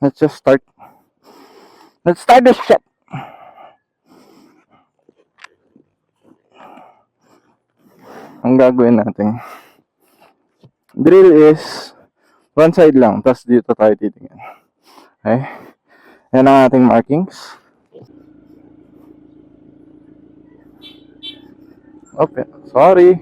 Let's just start. Let's start this shit. Ang gagawin natin drill is one side lang, tapos dito tayo titingin. Okay? Yan ang ating markings. Okay, sorry.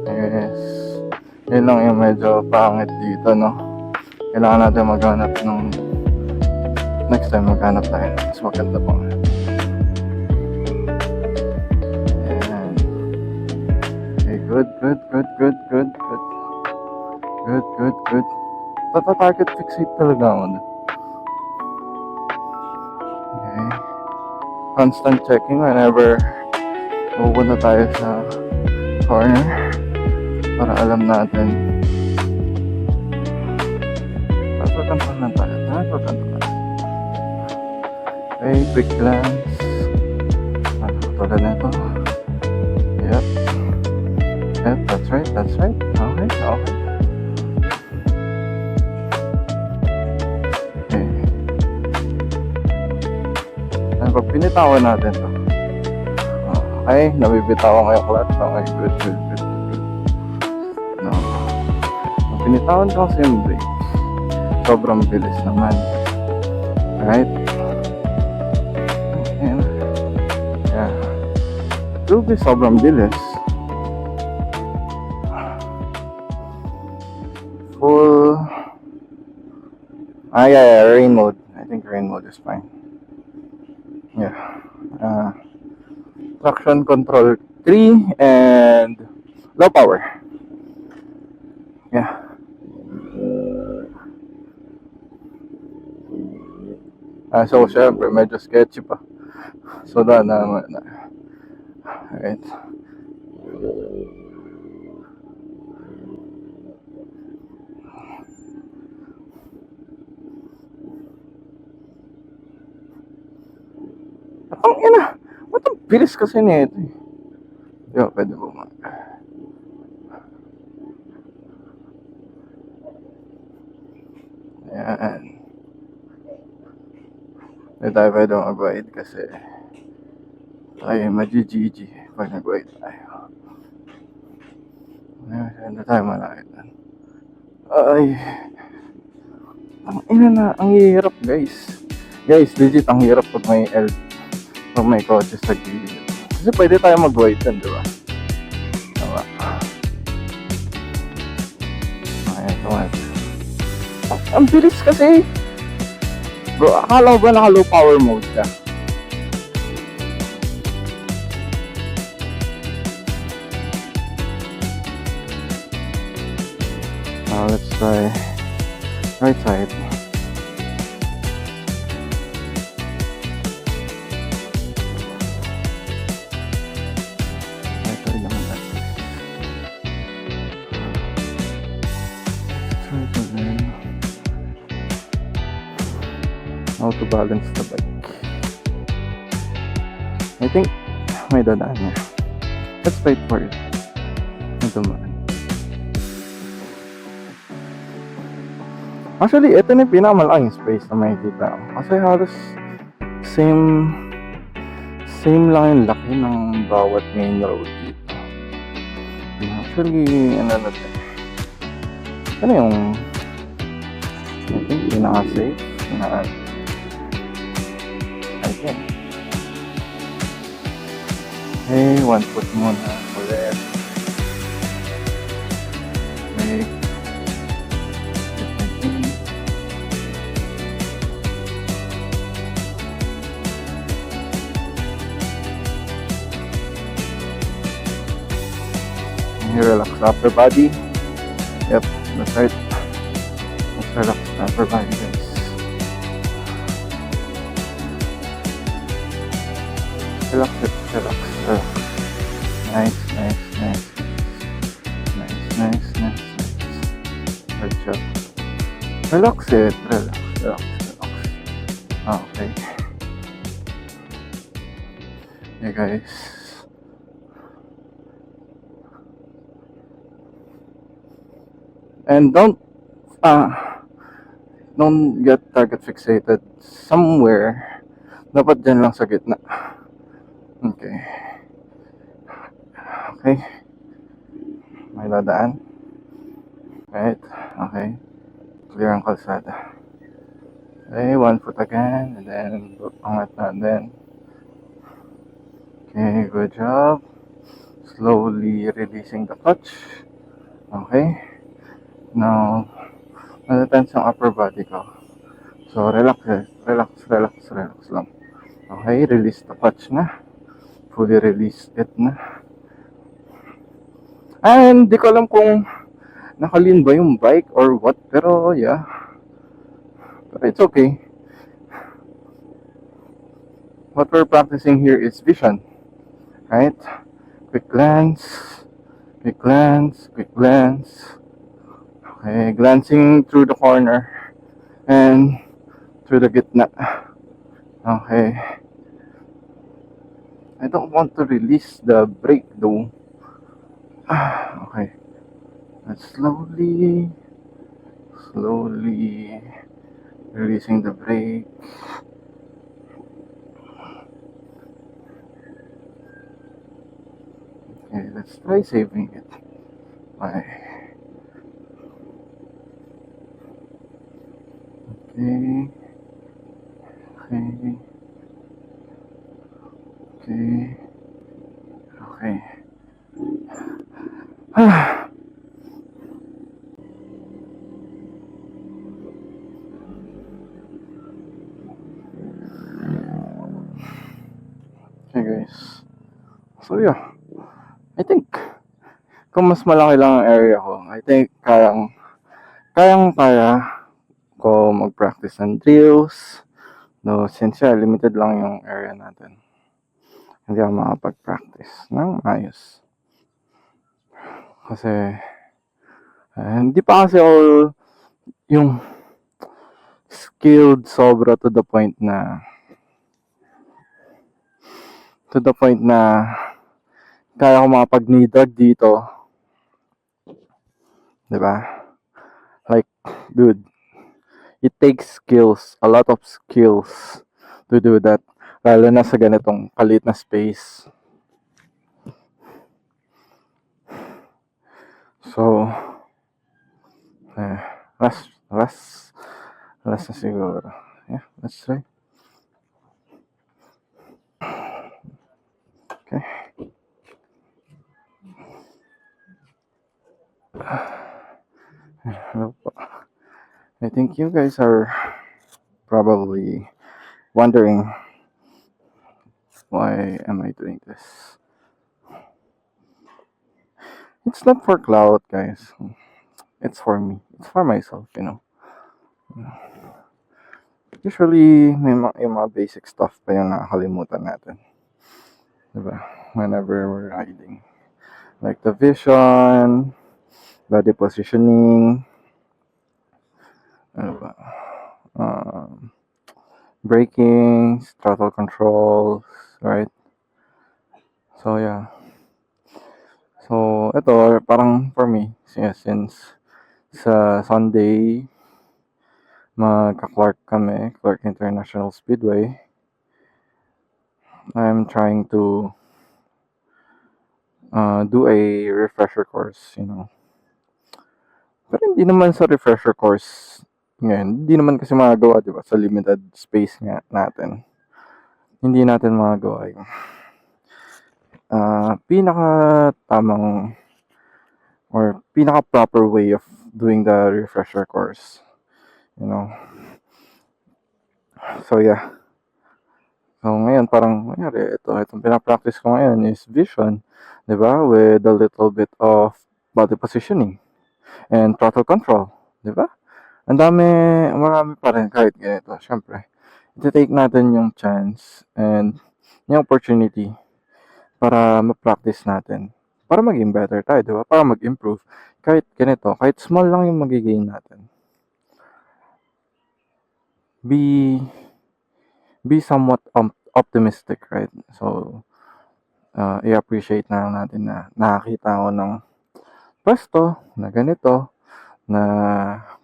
Yes. Yun lang yung medyo pangit dito, no? Kailangan natin maghanap ng next time maghanap tayo. Mas maganda pa. Ayan. Okay, good. Good. Target fixate talaga ako. Okay. Constant checking whenever pupunta tayo sa corner para alam natin. Pagkakantuan lang tayo. Okay, quick glance. Tulad na ito. Yep, that's right. Okay. Pag pinitawan natin to, okay, nabibitawan ko yung clutch. Okay, good. No. Pag pinitawan ko kasi yung brake, sobrang bilis naman. Right? Yeah. It will be sobrang bilis. Full. Yeah, rain mode. I think rain mode is fine. Yeah. Traction control 3 and low power. Yeah. So syempre medyo sketchy pa. So na. Right. Ang ina. Ba't ang bilis kasi nito eh. Yo, pwede po mga. Ayan. Hindi tayo pwede mag-wide kasi tayo mag-GG pag nag-wide tayo. Ayan, hindi tayo malakit. Ay. Ang ina na, ang hirap guys. Guys, legit ang hirap pag may kotse sa gilid. Kasi pwede tayo mag-wide din, di ba? Tama. Ayan, tumat. Ang bilis kasi. Bro, akala mo ba naka low power mode ka? Let's try right side. How to balance the bike. I think may dadaan niya. Let's wait for it. Ito man. Actually, ito na yung pinakamalaking space na makikita. Kasi halos same lang yung laki ng bawat main road dito. Actually, ano natin. Ano yung I think pinaka-safe na okay. Okay, 1 foot muna ulit. Okay. Relax upper body. Yep, that's right. Let's relax upper body, guys. Relax. Nice. Good job. Relax it. Relax. Okay. Hey guys. And don't get target fixated somewhere. Dapat dyan lang sa gitna. Okay. Okay. May dadaan. Right. Okay. Clear ang kalsada. Okay, 1 foot again, and then angat natin. Okay, good job. Slowly releasing the clutch. Okay. Now, natatense ang upper body ko. So, relax lang. Okay, release the clutch na. Fully release it na. And, di ko alam kung nakalin ba yung bike or what, pero yeah. But it's okay. What we're practicing here is vision. Right? Quick glance. Quick glance. Quick glance. Okay, glancing through the corner and through the gitna. Okay. I don't want to release the brake though. Okay. Let's slowly releasing the brake. Okay, let's try saving it. Okay. Okay. Okay. Okay. Okay. Okay guys. So yeah. I think kung mas malaki lang ang area ko, I think kaya ko mag-practice ng drills. No, since limited lang yung area natin. Hindi ako makapag-practice ng ayos. Kasi, hindi pa kasi ako yung skilled sobra to the point na kaya ko makapag-knee drag dito. Diba? Like, dude, it takes skills, a lot of skills to do that. Lalo na sa ganitong kalit na space. So, last na siguro. Yeah, let's try. Okay. Hello po. I think you guys are probably wondering why am I doing this. It's not for clout, guys. It's for me. It's for myself, you know. Usually, yung mga basic stuff pa yung nakakalimutan natin. Diba? Whenever we're riding. Like the vision, body positioning, ano ba? Braking, throttle controls, right? So, yeah. So, ito, parang for me, since sa Sunday, magka-Clark kami, Clark International Speedway, I'm trying to do a refresher course, you know. Pero hindi naman sa refresher course ngayon, hindi naman kasi magagawa, di ba, sa limited space nga natin. Hindi natin magagawa yung pinaka-tamang or pinaka-proper way of doing the refresher course, you know. So, yeah. So, ngayon, parang, itong pinapractice ko ngayon is vision, di ba? With a little bit of body positioning and throttle control, di ba? Marami pa rin kahit ganito, syempre. Iti-take natin yung chance and yung opportunity para ma-practice natin. Para maging better tayo, di ba? Para mag-improve. Kahit ganito, kahit small lang yung magigain natin. Be somewhat optimistic, right? So, i-appreciate na lang natin na nakakita ako ng pwesto na ganito, na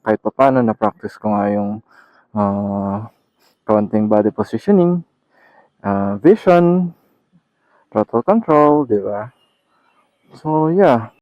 kahit papaano na-practice ko nga yung konting body positioning, vision, throttle control, di ba? So, yeah.